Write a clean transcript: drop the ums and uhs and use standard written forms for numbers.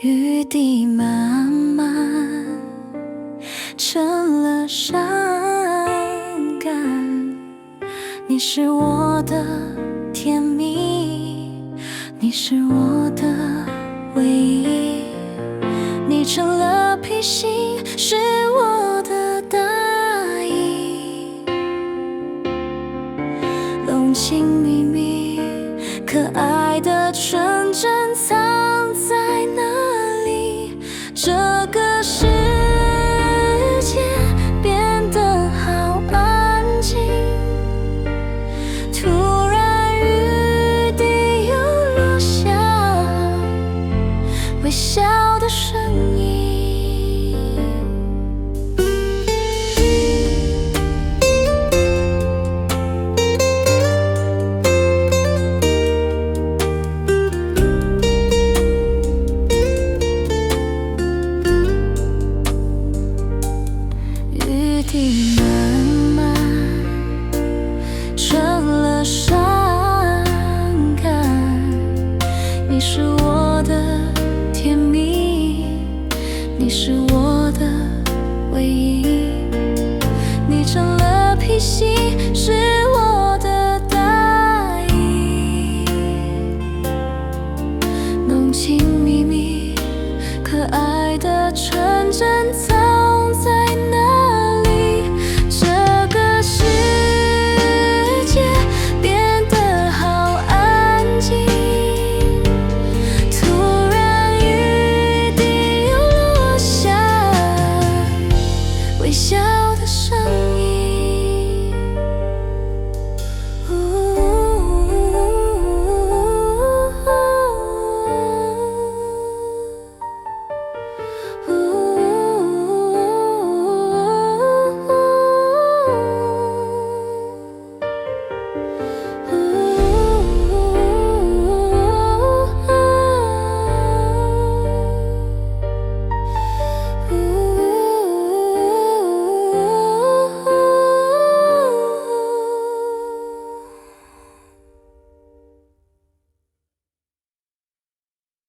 雨滴慢慢成了伤感，你是我的甜蜜，你是我的唯一，你成了披星，是我的大衣，浓情蜜蜜，可爱的纯真藏在哪里？这个世界变得好安静，突然雨滴又落下，微笑的声音。雨滴慢慢成了伤感，你是我的甜蜜，你是我的唯一，你成了披星，是我的大衣，浓情蜜蜜，可爱的纯真。